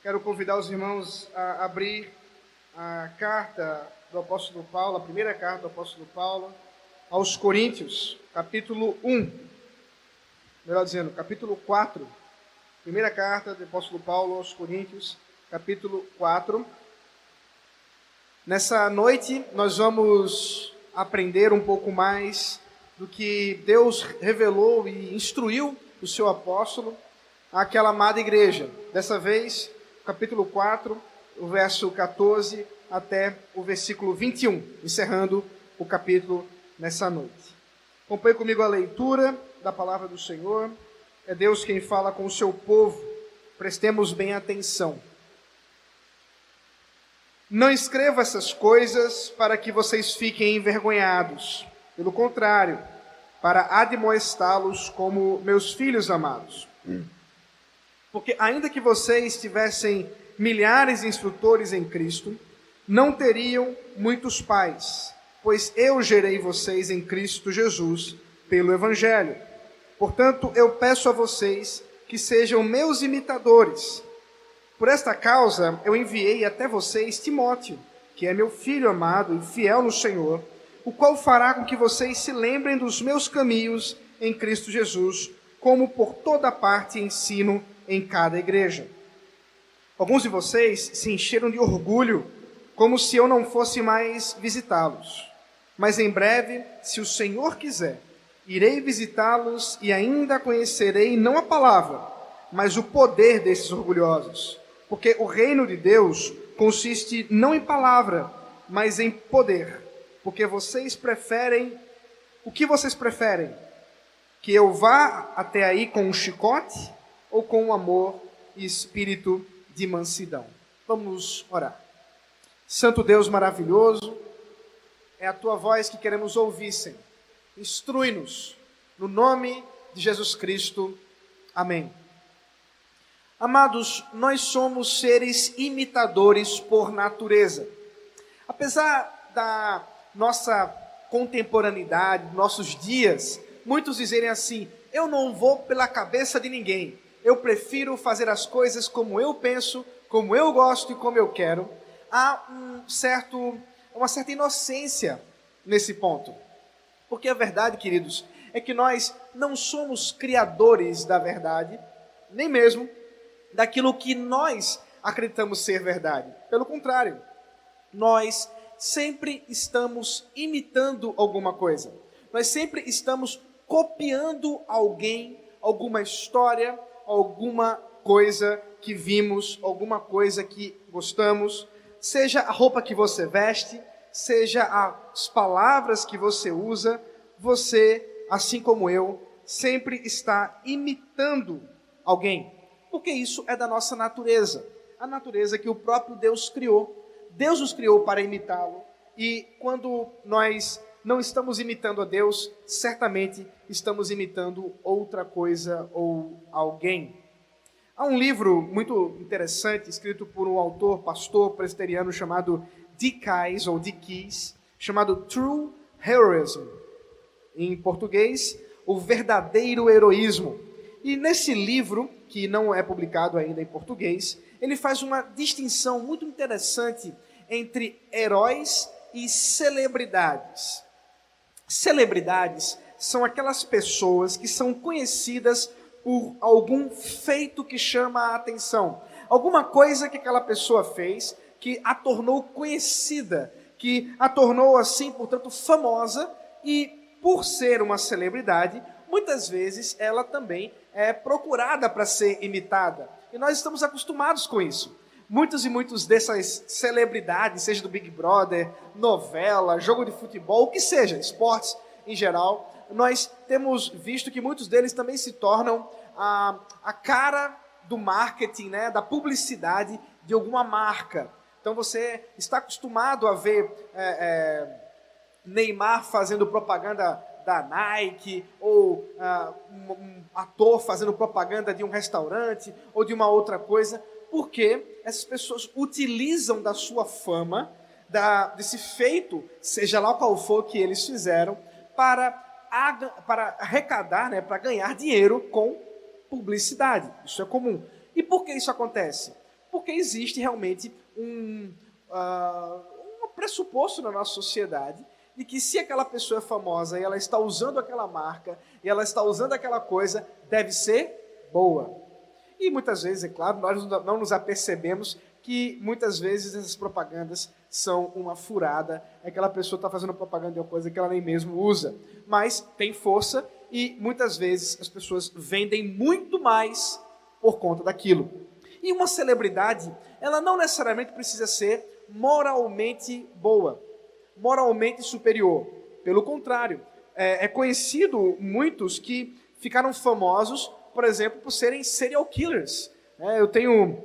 Quero convidar os irmãos a abrir a carta do apóstolo Paulo, a primeira carta do apóstolo Paulo aos Coríntios, capítulo 1. Melhor dizendo, capítulo 4. Primeira carta do apóstolo Paulo aos Coríntios, capítulo 4. Nessa noite nós vamos aprender um pouco mais do que Deus revelou e instruiu o seu apóstolo àquela amada igreja. Dessa vez, capítulo 4, o verso 14 até o versículo 21, encerrando o capítulo nessa noite. Acompanhe comigo a leitura da palavra do Senhor. É Deus quem fala com o seu povo. Prestemos bem atenção. Não escrevo essas coisas para que vocês fiquem envergonhados. Pelo contrário, para admoestá-los como meus filhos amados. Porque ainda que vocês tivessem milhares de instrutores em Cristo, não teriam muitos pais, pois eu gerei vocês em Cristo Jesus pelo Evangelho. Portanto, eu peço a vocês que sejam meus imitadores. Por esta causa, eu enviei até vocês Timóteo, que é meu filho amado e fiel no Senhor, o qual fará com que vocês se lembrem dos meus caminhos em Cristo Jesus, como por toda parte ensino em cada igreja. Alguns de vocês se encheram de orgulho, como se eu não fosse mais visitá-los. Mas em breve, se o Senhor quiser, irei visitá-los e ainda conhecerei não a palavra, mas o poder desses orgulhosos. Porque o reino de Deus consiste não em palavra, mas em poder. Porque vocês preferem... O que vocês preferem? Que eu vá até aí com um chicote ou com um amor e espírito de mansidão? Vamos orar. Santo Deus maravilhoso, é a Tua voz que queremos ouvir, Senhor. Instrui-nos, no nome de Jesus Cristo. Amém. Amados, nós somos seres imitadores por natureza. Apesar da nossa contemporaneidade, nossos dias, muitos dizerem assim: eu não vou pela cabeça de ninguém, eu prefiro fazer as coisas como eu penso, como eu gosto e como eu quero. Há uma certa inocência nesse ponto. Porque a verdade, queridos, é que nós não somos criadores da verdade, nem mesmo daquilo que nós acreditamos ser verdade. Pelo contrário, nós sempre estamos imitando alguma coisa. Nós sempre estamos copiando alguém, alguma história, alguma coisa que vimos, alguma coisa que gostamos, seja a roupa que você veste, seja as palavras que você usa, você, assim como eu, sempre está imitando alguém, porque isso é da nossa natureza, a natureza que o próprio Deus criou. Deus nos criou para imitá-lo, e quando nós não estamos imitando a Deus, certamente estamos imitando outra coisa ou alguém. Há um livro muito interessante, escrito por um autor, pastor presbiteriano chamado D. Keyes, chamado True Heroism, em português, O Verdadeiro Heroísmo. E nesse livro, que não é publicado ainda em português, ele faz uma distinção muito interessante entre heróis e celebridades. Celebridades são aquelas pessoas que são conhecidas por algum feito que chama a atenção. Alguma coisa que aquela pessoa fez que a tornou conhecida, que a tornou assim, portanto, famosa, e por ser uma celebridade, muitas vezes ela também é procurada para ser imitada. E nós estamos acostumados com isso. Muitos e muitos dessas celebridades, seja do Big Brother, novela, jogo de futebol, o que seja, esportes em geral, nós temos visto que muitos deles também se tornam a cara do marketing, né, da publicidade de alguma marca. Então você está acostumado a ver Neymar fazendo propaganda da Nike, ou um ator fazendo propaganda de um restaurante, ou de uma outra coisa, porque essas pessoas utilizam da sua fama, desse feito, seja lá qual for que eles fizeram, para arrecadar, para ganhar dinheiro com publicidade. Isso é comum. E por que isso acontece? Porque existe realmente um pressuposto na nossa sociedade de que se aquela pessoa é famosa e ela está usando aquela marca, e ela está usando aquela coisa, deve ser boa. E muitas vezes, é claro, nós não nos apercebemos que muitas vezes essas propagandas são uma furada, aquela pessoa está fazendo propaganda de uma coisa que ela nem mesmo usa, mas tem força e muitas vezes as pessoas vendem muito mais por conta daquilo. E uma celebridade, ela não necessariamente precisa ser moralmente boa, moralmente superior. Pelo contrário, é conhecido muitos que ficaram famosos, por exemplo, por serem serial killers. Eu tenho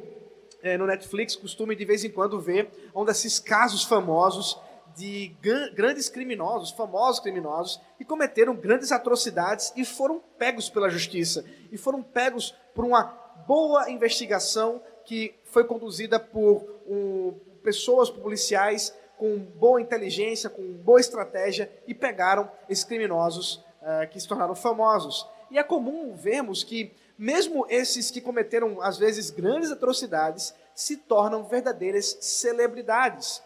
no Netflix costume de vez em quando ver um desses casos famosos de grandes criminosos, famosos criminosos, que cometeram grandes atrocidades e foram pegos pela justiça, e foram pegos por uma boa investigação que foi conduzida por pessoas policiais com boa inteligência, com boa estratégia, e pegaram esses criminosos que se tornaram famosos. E é comum vermos que mesmo esses que cometeram, às vezes, grandes atrocidades, se tornam verdadeiras celebridades.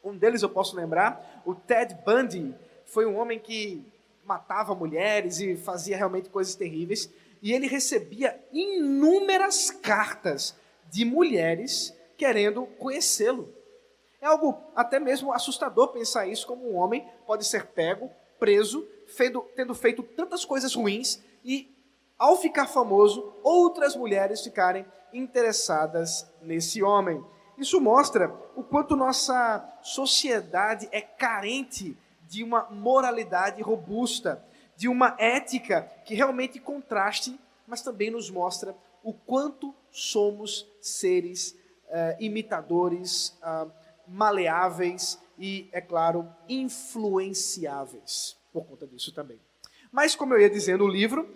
Um deles eu posso lembrar, o Ted Bundy, foi um homem que matava mulheres e fazia realmente coisas terríveis, e ele recebia inúmeras cartas de mulheres querendo conhecê-lo. É algo até mesmo assustador pensar isso, como um homem pode ser pego, preso, tendo feito tantas coisas ruins, e ao ficar famoso, outras mulheres ficarem interessadas nesse homem. Isso mostra o quanto nossa sociedade é carente de uma moralidade robusta, de uma ética que realmente contraste, mas também nos mostra o quanto somos seres imitadores, maleáveis e, é claro, influenciáveis por conta disso também. Mas, como eu ia dizendo, o livro,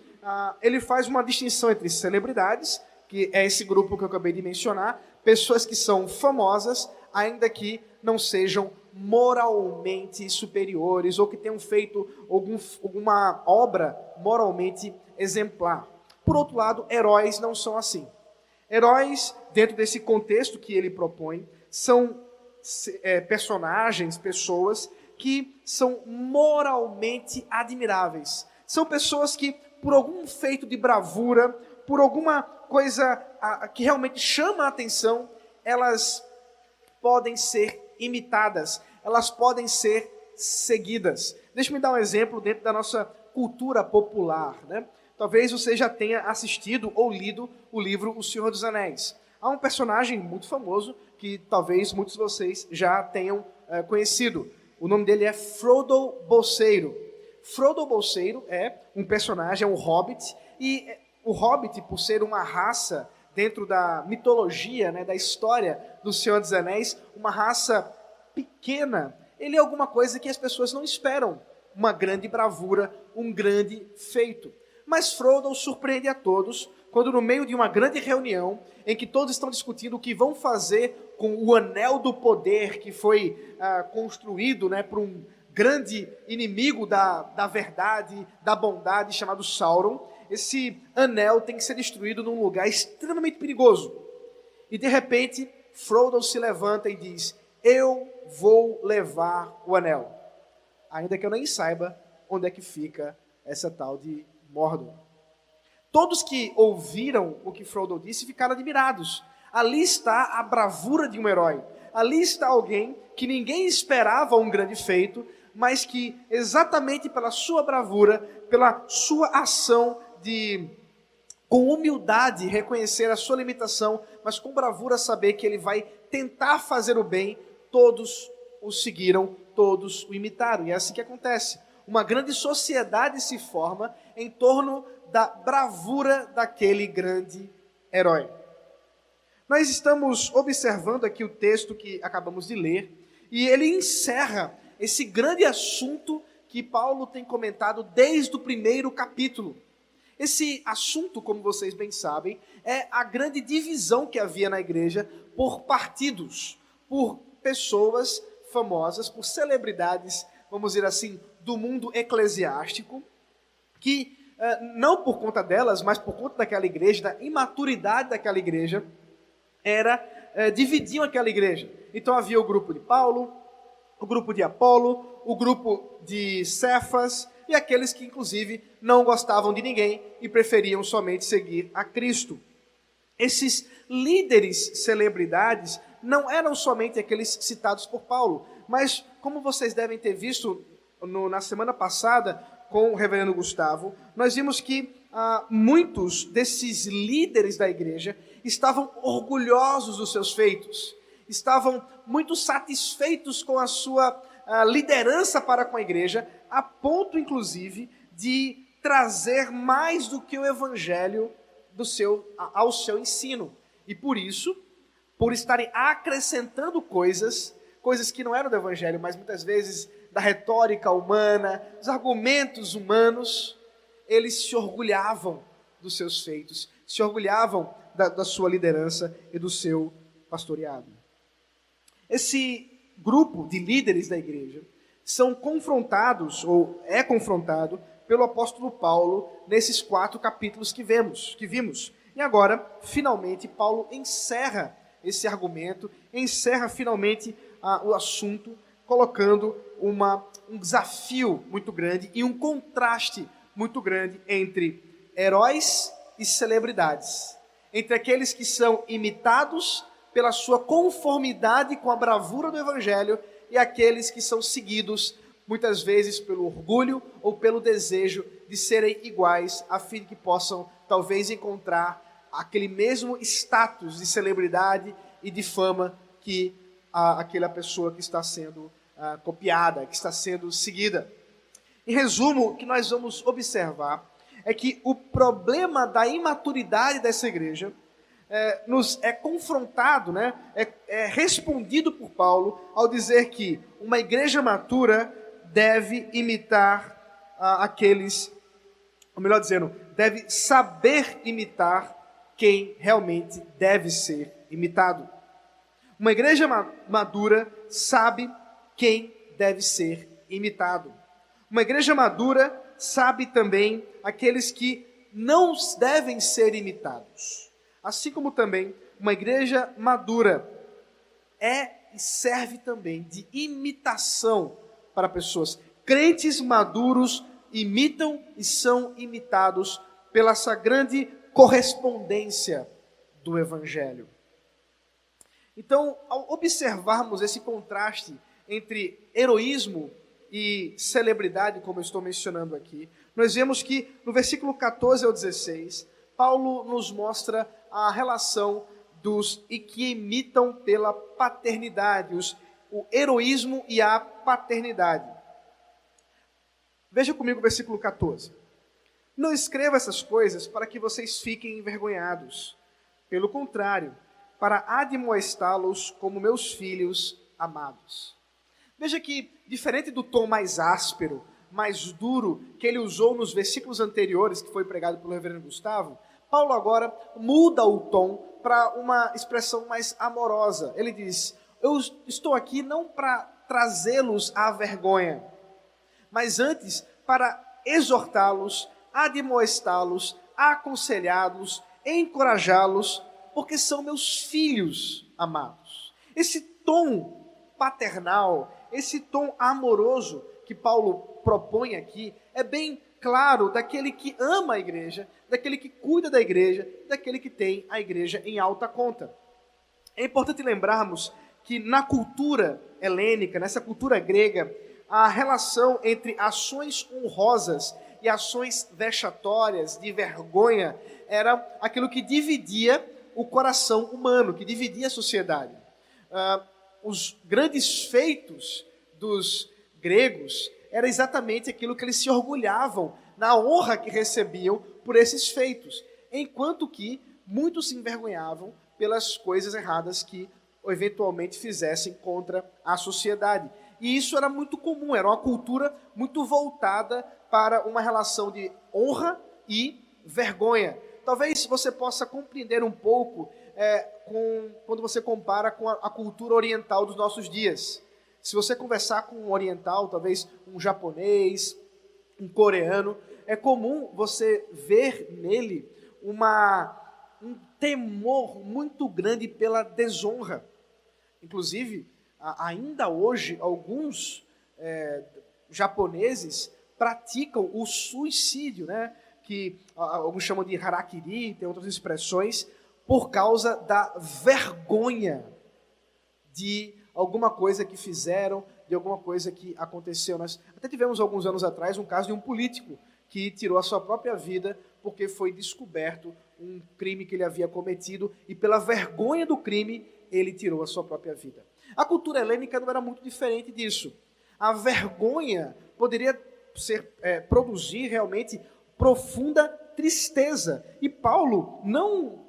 ele faz uma distinção entre celebridades, que é esse grupo que eu acabei de mencionar, pessoas que são famosas, ainda que não sejam moralmente superiores ou que tenham feito alguma obra moralmente exemplar. Por outro lado, heróis não são assim. Heróis, dentro desse contexto que ele propõe, são personagens, pessoas que são moralmente admiráveis. São pessoas que, por algum feito de bravura, por alguma coisa que realmente chama a atenção, elas podem ser imitadas, elas podem ser seguidas. Deixa-me dar um exemplo dentro da nossa cultura popular, né? Talvez você já tenha assistido ou lido o livro O Senhor dos Anéis. Há um personagem muito famoso que talvez muitos de vocês já tenham conhecido. O nome dele é Frodo Bolseiro. Frodo Bolseiro é um personagem, é um hobbit, e o hobbit, por ser uma raça dentro da mitologia, né, da história do Senhor dos Anéis, uma raça pequena, ele é alguma coisa que as pessoas não esperam, uma grande bravura, um grande feito. Mas Frodo surpreende a todos, quando no meio de uma grande reunião, em que todos estão discutindo o que vão fazer com o Anel do Poder, que foi construído, né, por um grande inimigo da verdade, da bondade, chamado Sauron. Esse anel tem que ser destruído num lugar extremamente perigoso. E de repente, Frodo se levanta e diz: eu vou levar o anel, ainda que eu nem saiba onde é que fica essa tal de Mordor. Todos que ouviram o que Frodo disse ficaram admirados. Ali está a bravura de um herói. Ali está alguém que ninguém esperava um grande feito, mas que exatamente pela sua bravura, pela sua ação de, com humildade, reconhecer a sua limitação, mas com bravura saber que ele vai tentar fazer o bem, todos o seguiram, todos o imitaram. E é assim que acontece. Uma grande sociedade se forma em torno da bravura daquele grande herói. Nós estamos observando aqui o texto que acabamos de ler, e ele encerra esse grande assunto que Paulo tem comentado desde o primeiro capítulo. Esse assunto, como vocês bem sabem, é a grande divisão que havia na igreja por partidos, por pessoas famosas, por celebridades, vamos dizer assim, do mundo eclesiástico, que não por conta delas, mas por conta daquela igreja, da imaturidade daquela igreja, dividiam aquela igreja. Então havia o grupo de Paulo, o grupo de Apolo, o grupo de Cefas e aqueles que inclusive não gostavam de ninguém e preferiam somente seguir a Cristo. Esses líderes celebridades não eram somente aqueles citados por Paulo, mas como vocês devem ter visto na semana passada com o reverendo Gustavo, nós vimos que muitos desses líderes da igreja estavam orgulhosos dos seus feitos, estavam muito satisfeitos com a sua liderança para com a igreja, a ponto inclusive de trazer mais do que o evangelho ao seu ensino. E por isso, por estarem acrescentando coisas que não eram do evangelho, mas muitas vezes da retórica humana, dos argumentos humanos, eles se orgulhavam dos seus feitos, se orgulhavam da sua liderança e do seu pastoreado. Esse grupo de líderes da igreja são confrontados, ou é confrontado, pelo apóstolo Paulo nesses 4 capítulos que vimos. E agora, finalmente, Paulo encerra esse argumento, encerra finalmente o assunto, colocando um desafio muito grande e um contraste muito grande entre heróis e celebridades, entre aqueles que são imitados pela sua conformidade com a bravura do evangelho e aqueles que são seguidos muitas vezes pelo orgulho ou pelo desejo de serem iguais, a fim de que possam talvez encontrar aquele mesmo status de celebridade e de fama que aquela pessoa que está sendo copiada, que está sendo seguida. Em resumo, o que nós vamos observar é que o problema da imaturidade dessa igreja nos é confrontado, é respondido por Paulo ao dizer que uma igreja matura deve imitar aqueles, ou melhor dizendo, deve saber imitar quem realmente deve ser imitado. Uma igreja madura sabe quem deve ser imitado. Uma igreja madura sabe também aqueles que não devem ser imitados. Assim como também uma igreja madura é e serve também de imitação para pessoas. Crentes maduros imitam e são imitados pela essa grande correspondência do Evangelho. Então, ao observarmos esse contraste entre heroísmo e celebridade, como eu estou mencionando aqui, nós vemos que no versículo 14 ao 16, Paulo nos mostra a relação dos e que imitam pela paternidade, o heroísmo e a paternidade. Veja comigo o versículo 14. Não escreva essas coisas para que vocês fiquem envergonhados. Pelo contrário, para admoestá-los como meus filhos amados. Veja que, diferente do tom mais áspero, mais duro, que ele usou nos versículos anteriores, que foi pregado pelo reverendo Gustavo, Paulo agora muda o tom para uma expressão mais amorosa. Ele diz: eu estou aqui não para trazê-los à vergonha, mas antes para exortá-los, admoestá-los, aconselhá-los, encorajá-los, porque são meus filhos amados. Esse tom paternal, esse tom amoroso que Paulo propõe aqui, é bem claro daquele que ama a igreja, daquele que cuida da igreja, daquele que tem a igreja em alta conta. É importante lembrarmos que na cultura helênica, nessa cultura grega, a relação entre ações honrosas e ações vexatórias, de vergonha, era aquilo que dividia o coração humano, que dividia a sociedade. Os grandes feitos dos gregos era exatamente aquilo que eles se orgulhavam, na honra que recebiam por esses feitos, enquanto que muitos se envergonhavam pelas coisas erradas que eventualmente fizessem contra a sociedade. E isso era muito comum, era uma cultura muito voltada para uma relação de honra e vergonha. Talvez você possa compreender um pouco quando você compara com a cultura oriental dos nossos dias. Se você conversar com um oriental, talvez um japonês, um coreano, é comum você ver nele um temor muito grande pela desonra. Inclusive, ainda hoje, alguns japoneses praticam o suicídio, né? Que alguns chamam de harakiri, tem outras expressões, por causa da vergonha de alguma coisa que fizeram, de alguma coisa que aconteceu. Nós até tivemos alguns anos atrás um caso de um político que tirou a sua própria vida porque foi descoberto um crime que ele havia cometido e pela vergonha do crime ele tirou a sua própria vida. A cultura helênica não era muito diferente disso. A vergonha poderia produzir realmente profunda tristeza. E Paulo não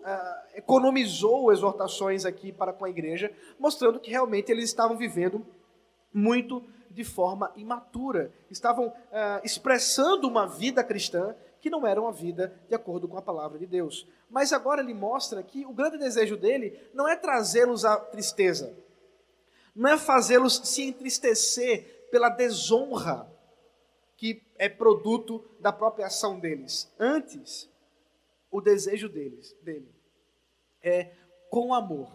economizou exortações aqui para com a igreja, mostrando que realmente eles estavam vivendo muito de forma imatura. Estavam expressando uma vida cristã que não era uma vida de acordo com a palavra de Deus. Mas agora ele mostra que o grande desejo dele não é trazê-los à tristeza, não é fazê-los se entristecer pela desonra que é produto da própria ação deles. Antes, o desejo dele é com amor,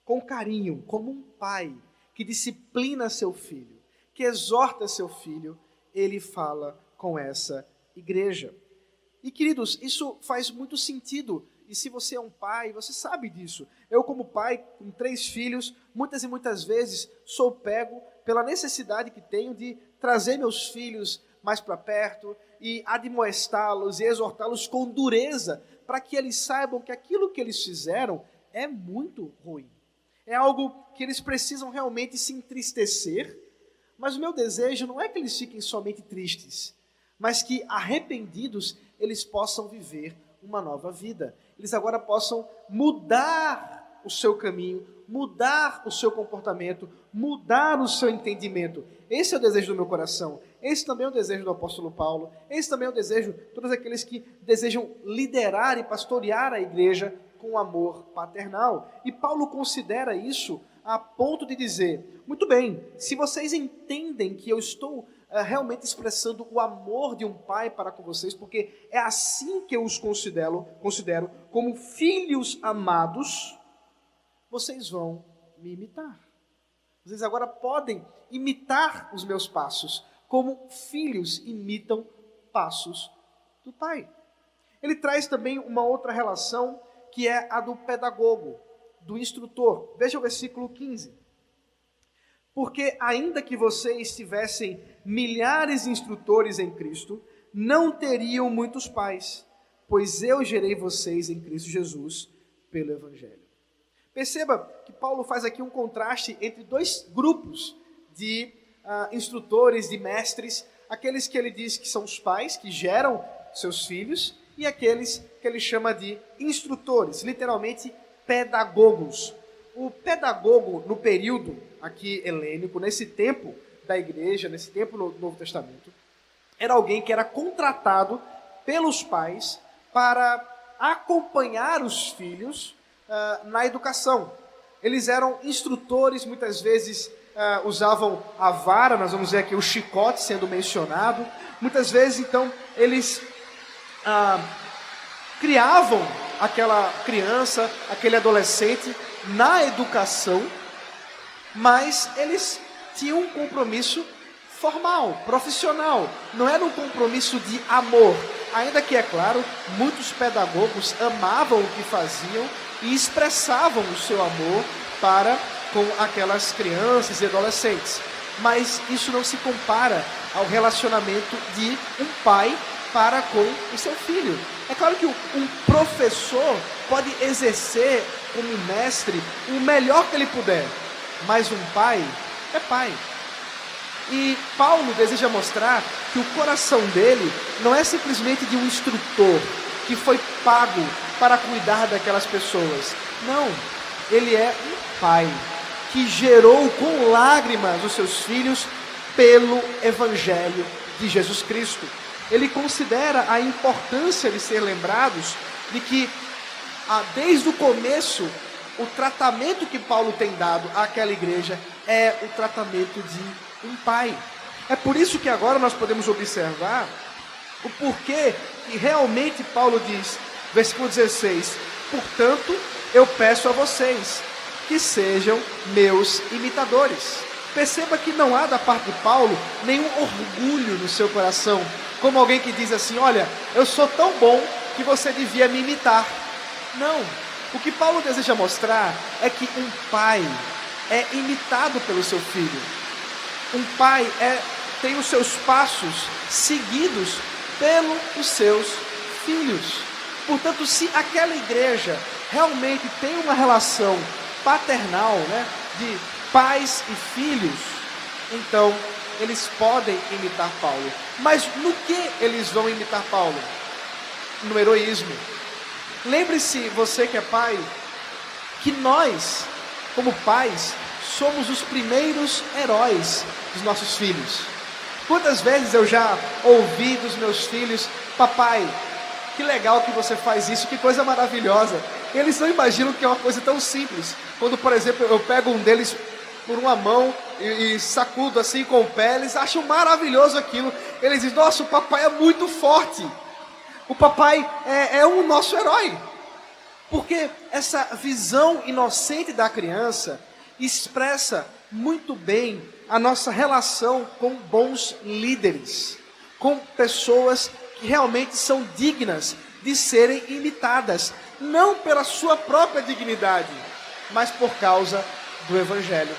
com carinho, como um pai que disciplina seu filho, que exorta seu filho, ele fala com essa igreja. E queridos, isso faz muito sentido. E se você é um pai, você sabe disso. Eu, como pai, com 3 filhos, muitas e muitas vezes sou pego pela necessidade que tenho de trazer meus filhos mais para perto e admoestá-los e exortá-los com dureza, para que eles saibam que aquilo que eles fizeram é muito ruim. É algo que eles precisam realmente se entristecer, mas o meu desejo não é que eles fiquem somente tristes, mas que arrependidos eles possam viver uma nova vida. Eles agora possam mudar o seu caminho, mudar o seu comportamento, mudar o seu entendimento. Esse é o desejo do meu coração. Esse também é o desejo do apóstolo Paulo. Esse também é o desejo de todos aqueles que desejam liderar e pastorear a igreja com amor paternal. E Paulo considera isso a ponto de dizer, muito bem, se vocês entendem que eu estou realmente expressando o amor de um pai para com vocês, porque é assim que eu os considero como filhos amados, vocês vão me imitar. Vocês agora podem imitar os meus passos, como filhos imitam passos do pai. Ele traz também uma outra relação, que é a do pedagogo, do instrutor. Veja o versículo 15. Porque ainda que vocês tivessem milhares de instrutores em Cristo, não teriam muitos pais, pois eu gerei vocês em Cristo Jesus pelo Evangelho. Perceba que Paulo faz aqui um contraste entre 2 grupos de instrutores, de mestres, aqueles que ele diz que são os pais, que geram seus filhos, e aqueles que ele chama de instrutores, literalmente pedagogos. O pedagogo no período aqui helênico, nesse tempo da igreja, nesse tempo no Novo Testamento, era alguém que era contratado pelos pais para acompanhar os filhos na educação. Eles eram instrutores, muitas vezes usavam a vara, nós vamos ver aqui o chicote sendo mencionado. Muitas vezes, então, eles criavam aquela criança, aquele adolescente na educação, mas eles tinham um compromisso formal, profissional. Não era um compromisso de amor. Ainda que, é claro, muitos pedagogos amavam o que faziam e expressavam o seu amor para com aquelas crianças e adolescentes. Mas isso não se compara ao relacionamento de um pai para com o seu filho. É claro que um professor pode exercer como mestre o melhor que ele puder, mas um pai é pai. E Paulo deseja mostrar que o coração dele não é simplesmente de um instrutor que foi pago para cuidar daquelas pessoas. Não, ele é um pai que gerou com lágrimas os seus filhos pelo Evangelho de Jesus Cristo. Ele considera a importância de ser lembrados de que, desde o começo, o tratamento que Paulo tem dado àquela igreja é o tratamento de um pai. É por isso que agora nós podemos observar o porquê que realmente Paulo diz: Versículo 16: portanto, eu peço a vocês que sejam meus imitadores. Perceba que não há da parte de Paulo nenhum orgulho no seu coração, como alguém que diz assim: olha, eu sou tão bom que você devia me imitar. Não, o que Paulo deseja mostrar é que um pai é imitado pelo seu filho. Um pai tem os seus passos seguidos pelos seus filhos. Portanto, se aquela igreja realmente tem uma relação paternal, de pais e filhos, então eles podem imitar Paulo. Mas no que eles vão imitar Paulo? No heroísmo. Lembre-se, você que é pai, que nós, como pais, somos os primeiros heróis dos nossos filhos. Quantas vezes eu já ouvi dos meus filhos: papai, que legal que você faz isso, que coisa maravilhosa. Eles não imaginam que é uma coisa tão simples. Quando, por exemplo, eu pego um deles por uma mão e sacudo assim com o pé, eles acham maravilhoso aquilo. Eles dizem: nossa, o papai é muito forte. O papai é o nosso herói. Porque essa visão inocente da criança expressa muito bem a nossa relação com bons líderes, com pessoas que realmente são dignas de serem imitadas, não pela sua própria dignidade, mas por causa do Evangelho.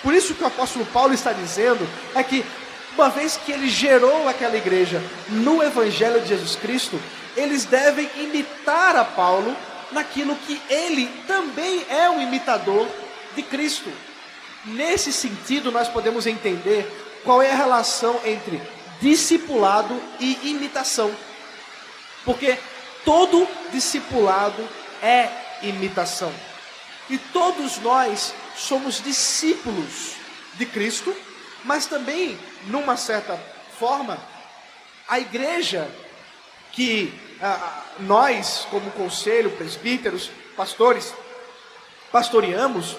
Por isso que o apóstolo Paulo está dizendo é que, uma vez que ele gerou aquela igreja no Evangelho de Jesus Cristo, eles devem imitar a Paulo naquilo que ele também é um imitador de Cristo. Nesse sentido, nós podemos entender qual é a relação entre discipulado e imitação. Porque todo discipulado é imitação. E todos nós somos discípulos de Cristo, mas também, numa certa forma, a igreja que nós, como conselho, presbíteros, pastores, pastoreamos,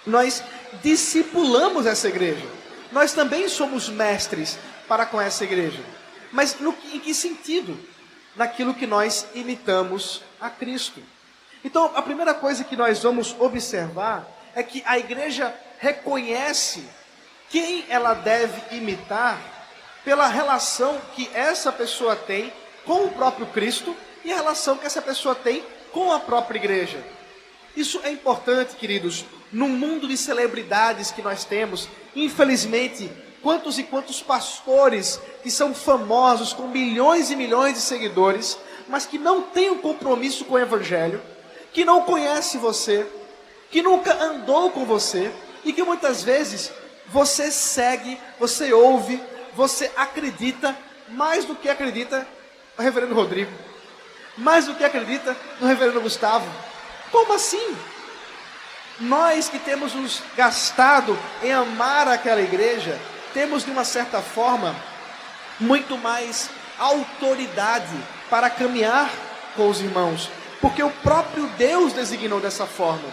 nós discipulamos essa igreja. Nós também somos mestres para com essa igreja. Mas em que sentido? Naquilo que nós imitamos a Cristo. Então, a primeira coisa que nós vamos observar é que a igreja reconhece quem ela deve imitar pela relação que essa pessoa tem com o próprio Cristo e a relação que essa pessoa tem com a própria igreja. Isso é importante, queridos, no mundo de celebridades que nós temos. Infelizmente, quantos e quantos pastores que são famosos, com milhões e milhões de seguidores, mas que não têm um compromisso com o Evangelho, que não conhece você, que nunca andou com você, e que muitas vezes você segue, você ouve, você acredita, mais do que acredita no reverendo Rodrigo, mais do que acredita no reverendo Gustavo. Como assim? Nós que temos nos gastado em amar aquela igreja, temos de uma certa forma muito mais autoridade para caminhar com os irmãos, porque o próprio Deus designou dessa forma.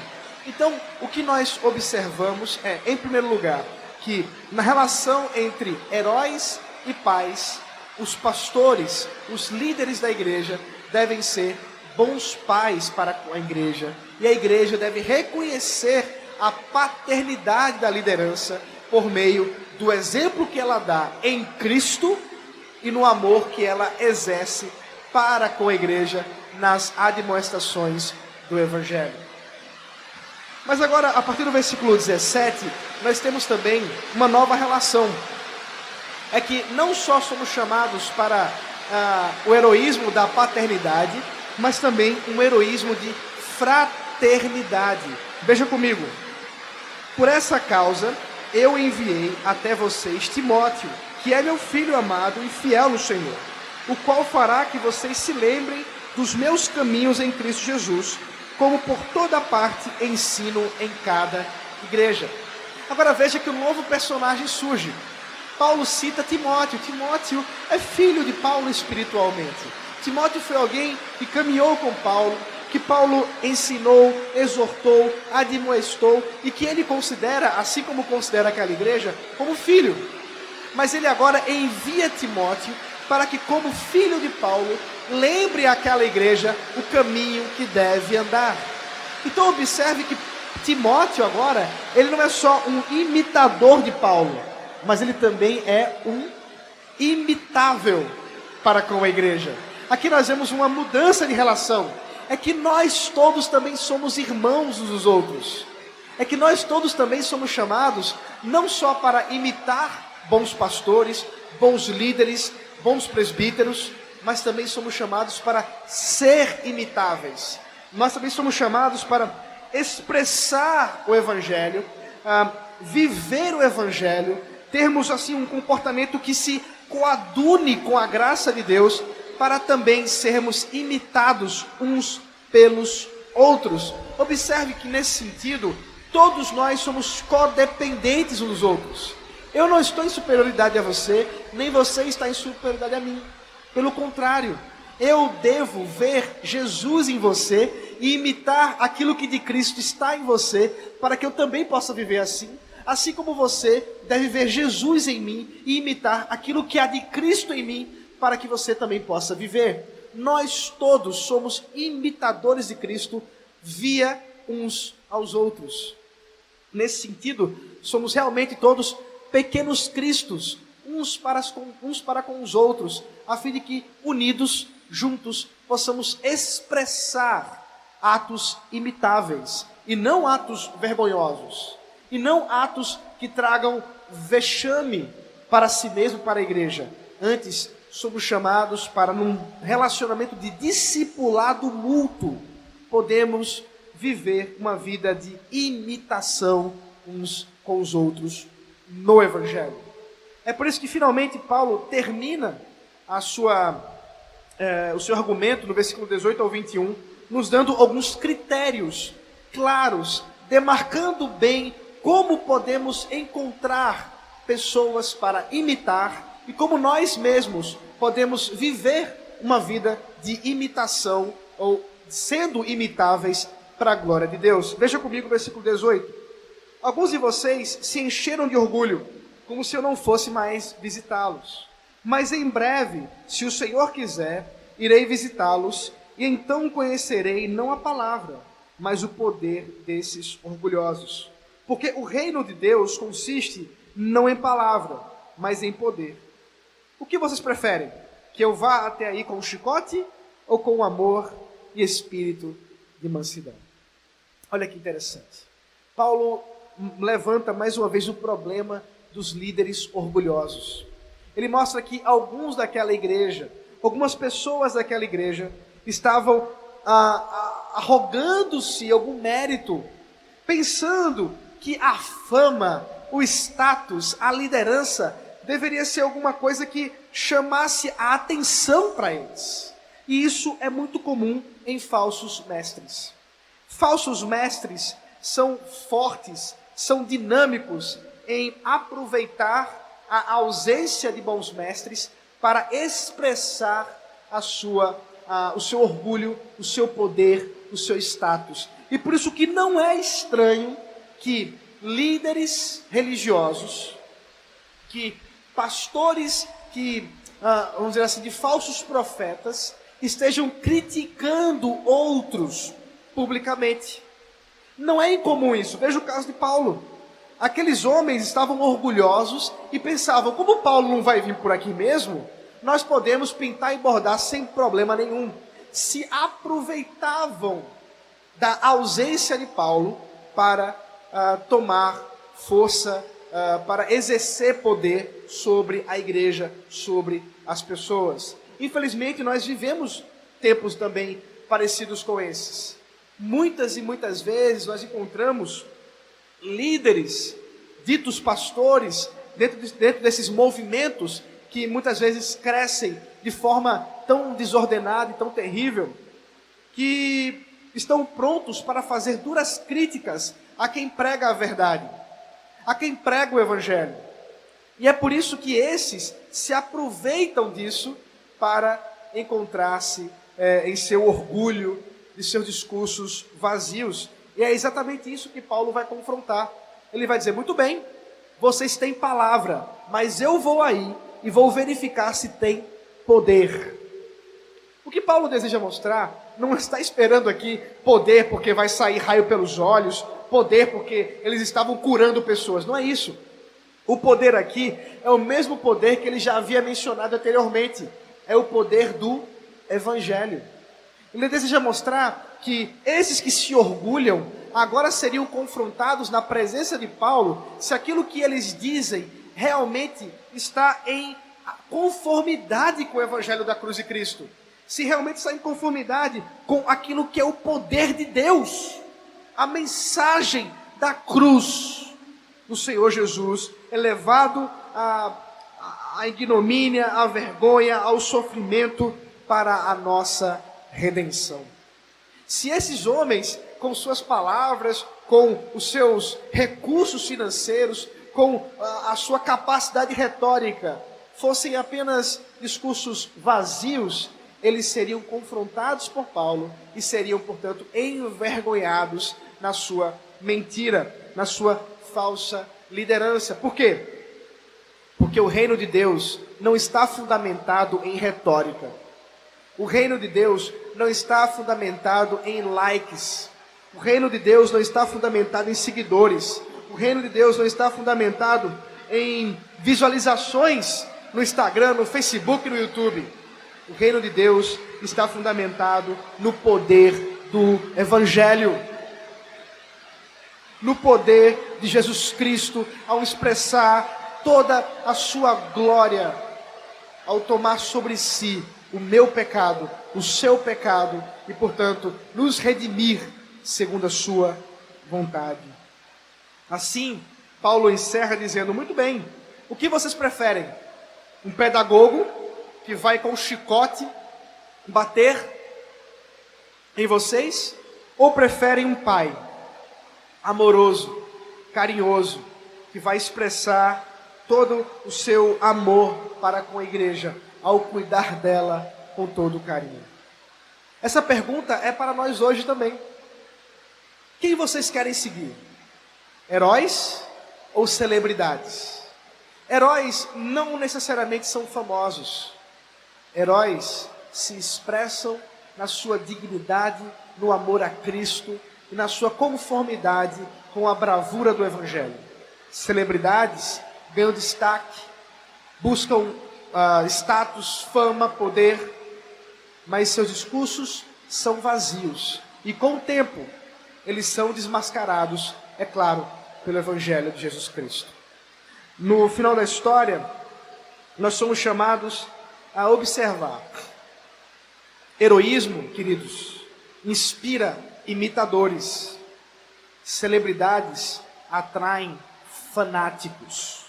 Então, o que nós observamos é, em primeiro lugar, que na relação entre heróis e pais, os pastores, os líderes da igreja, devem ser bons pais para a igreja, e a igreja deve reconhecer a paternidade da liderança por meio do exemplo que ela dá em Cristo e no amor que ela exerce para com a igreja nas admoestações do Evangelho. Mas agora, a partir do versículo 17, nós temos também uma nova relação. É que não só somos chamados para o heroísmo da paternidade, mas também um heroísmo de fraternidade. Veja comigo. Por essa causa, eu enviei até vocês Timóteo, que é meu filho amado e fiel no Senhor, o qual fará que vocês se lembrem dos meus caminhos em Cristo Jesus, como por toda parte ensino em cada igreja. Agora veja que um novo personagem surge. Paulo cita Timóteo. Timóteo é filho de Paulo espiritualmente. Timóteo foi alguém que caminhou com Paulo, que Paulo ensinou, exortou, admoestou, e que ele considera, assim como considera aquela igreja, como filho. Mas ele agora envia Timóteo para que, como filho de Paulo, lembre àquela igreja o caminho que deve andar. Então observe que Timóteo agora, ele não é só um imitador de Paulo, mas ele também é um imitável para com a igreja. Aqui nós vemos uma mudança de relação. É que nós todos também somos irmãos uns dos outros. É que nós todos também somos chamados não só para imitar bons pastores, bons líderes, bons presbíteros, mas também somos chamados para ser imitáveis. Nós também somos chamados para expressar o Evangelho, viver o Evangelho, termos assim um comportamento que se coadune com a graça de Deus, para também sermos imitados uns pelos outros. Observe que nesse sentido, todos nós somos codependentes uns dos outros. Eu não estou em superioridade a você, nem você está em superioridade a mim. Pelo contrário, eu devo ver Jesus em você e imitar aquilo que de Cristo está em você, para que eu também possa viver assim. Assim como você deve ver Jesus em mim e imitar aquilo que há de Cristo em mim, para que você também possa viver. Nós todos somos imitadores de Cristo via uns aos outros. Nesse sentido, somos realmente todos pequenos Cristos, uns para com os outros, a fim de que, unidos, juntos, possamos expressar atos imitáveis, e não atos vergonhosos, e não atos que tragam vexame para si mesmo, para a igreja. Antes, somos chamados para, num relacionamento de discipulado mútuo, podemos viver uma vida de imitação uns com os outros no Evangelho. É por isso que finalmente Paulo termina o seu argumento no versículo 18 ao 21, nos dando alguns critérios claros, demarcando bem como podemos encontrar pessoas para imitar e como nós mesmos podemos viver uma vida de imitação ou sendo imitáveis para a glória de Deus. Veja comigo o versículo 18. Alguns de vocês se encheram de orgulho, como se eu não fosse mais visitá-los. Mas em breve, se o Senhor quiser, irei visitá-los, e então conhecerei não a palavra, mas o poder desses orgulhosos. Porque o reino de Deus consiste não em palavra, mas em poder. O que vocês preferem? Que eu vá até aí com um chicote ou com amor e espírito de mansidão? Olha que interessante. Paulo levanta mais uma vez o problema dos líderes orgulhosos. Ele mostra que alguns daquela igreja, algumas pessoas daquela igreja, estavam arrogando-se algum mérito, pensando que a fama, o status, a liderança deveria ser alguma coisa que chamasse a atenção para eles. E isso é muito comum em falsos mestres. Falsos mestres são fortes, são dinâmicos em aproveitar a ausência de bons mestres para expressar o seu orgulho, o seu poder, o seu status. E por isso que não é estranho que líderes religiosos, que pastores, vamos dizer assim, de falsos profetas, estejam criticando outros publicamente. Não é incomum isso. Veja o caso de Paulo. Aqueles homens estavam orgulhosos e pensavam, como Paulo não vai vir por aqui mesmo, nós podemos pintar e bordar sem problema nenhum. Se aproveitavam da ausência de Paulo para tomar força, para exercer poder sobre a igreja, sobre as pessoas. Infelizmente, nós vivemos tempos também parecidos com esses. Muitas e muitas vezes nós encontramos líderes, ditos pastores, dentro desses movimentos que muitas vezes crescem de forma tão desordenada e tão terrível, que estão prontos para fazer duras críticas a quem prega a verdade, a quem prega o Evangelho. E é por isso que esses se aproveitam disso para encontrar-se em seu orgulho, de seus discursos vazios. E é exatamente isso que Paulo vai confrontar. Ele vai dizer, muito bem, vocês têm palavra, mas eu vou aí e vou verificar se tem poder. O que Paulo deseja mostrar não está esperando aqui poder porque vai sair raio pelos olhos, poder porque eles estavam curando pessoas. Não é isso. O poder aqui é o mesmo poder que ele já havia mencionado anteriormente. É o poder do Evangelho. Ele deseja mostrar que esses que se orgulham agora seriam confrontados na presença de Paulo se aquilo que eles dizem realmente está em conformidade com o Evangelho da cruz de Cristo. Se realmente está em conformidade com aquilo que é o poder de Deus. A mensagem da cruz do Senhor Jesus, elevado à ignomínia, à vergonha, ao sofrimento para a nossa redenção. Se esses homens, com suas palavras, com os seus recursos financeiros, com a sua capacidade retórica, fossem apenas discursos vazios, eles seriam confrontados por Paulo e seriam, portanto, envergonhados na sua mentira, na sua falsa liderança. Por quê? Porque o reino de Deus não está fundamentado em retórica. O reino de Deus não está fundamentado em likes. O reino de Deus não está fundamentado em seguidores. O reino de Deus não está fundamentado em visualizações no Instagram, no Facebook e no YouTube. O reino de Deus está fundamentado no poder do Evangelho. No poder de Jesus Cristo, ao expressar toda a sua glória, ao tomar sobre si o meu pecado, o seu pecado, e portanto, nos redimir segundo a sua vontade. Assim, Paulo encerra dizendo: muito bem, o que vocês preferem? Um pedagogo que vai com o chicote bater em vocês? Ou preferem um pai amoroso, carinhoso, que vai expressar todo o seu amor para com a igreja, ao cuidar dela com todo carinho? Essa pergunta é para nós hoje também. Quem vocês querem seguir? Heróis ou celebridades? Heróis não necessariamente são famosos. Heróis se expressam na sua dignidade, no amor a Cristo e na sua conformidade com a bravura do Evangelho. Celebridades ganham destaque, buscam status, fama, poder, mas seus discursos são vazios. E com o tempo, eles são desmascarados, é claro, pelo Evangelho de Jesus Cristo. No final da história, nós somos chamados a observar. Heroísmo, queridos, inspira imitadores. Celebridades atraem fanáticos.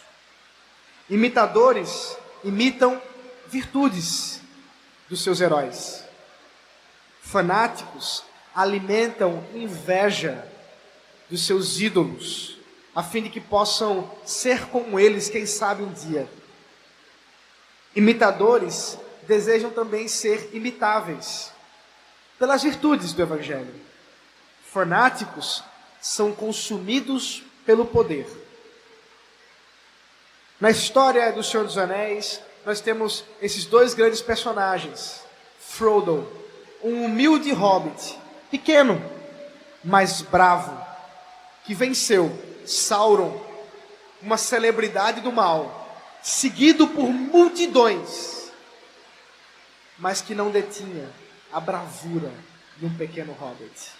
Imitadores imitam virtudes dos seus heróis. Fanáticos alimentam inveja dos seus ídolos, a fim de que possam ser como eles, quem sabe um dia. Imitadores desejam também ser imitáveis pelas virtudes do Evangelho. Fanáticos são consumidos pelo poder. Na história do Senhor dos Anéis, nós temos esses dois grandes personagens. Frodo, um humilde hobbit, pequeno, mas bravo, que venceu Sauron, uma celebridade do mal, seguido por multidões, mas que não detinha a bravura de um pequeno hobbit.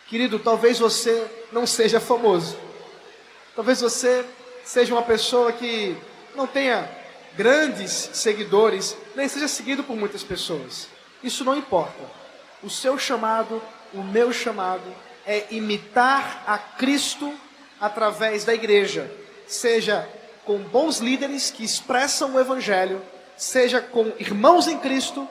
Querido, talvez você não seja famoso. Talvez você seja uma pessoa que não tenha grandes seguidores, nem seja seguido por muitas pessoas. Isso não importa. O seu chamado, o meu chamado, é imitar a Cristo através da igreja, seja com bons líderes que expressam o Evangelho, seja com irmãos em Cristo,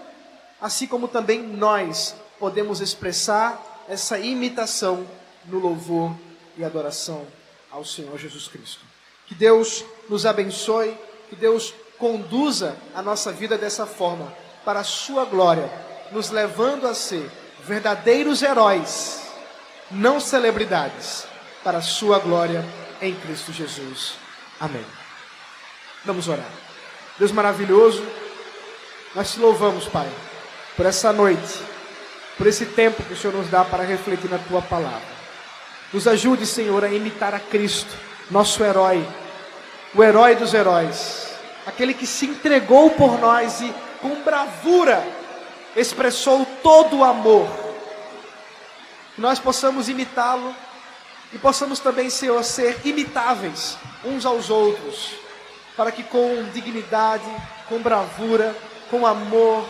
assim como também nós podemos expressar essa imitação no louvor e adoração ao Senhor Jesus Cristo. Que Deus nos abençoe, que Deus conduza a nossa vida dessa forma, para a sua glória, nos levando a ser verdadeiros heróis, não celebridades, para a sua glória em Cristo Jesus. Amém. Vamos orar. Deus maravilhoso, Nós te louvamos, Pai, por essa noite, por esse tempo que o Senhor nos dá para refletir na tua palavra. Nos ajude, Senhor, a imitar a Cristo, nosso herói, o herói dos heróis, aquele que se entregou por nós e com bravura expressou todo o amor. Que nós possamos imitá-lo e possamos também, Senhor, ser imitáveis uns aos outros, para que com dignidade, com bravura, com amor,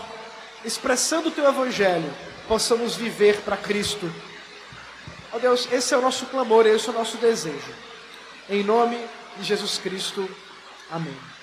expressando o teu evangelho, possamos viver para Cristo. Ó Deus, esse é o nosso clamor, esse é o nosso desejo. Em nome de Jesus Cristo, amém.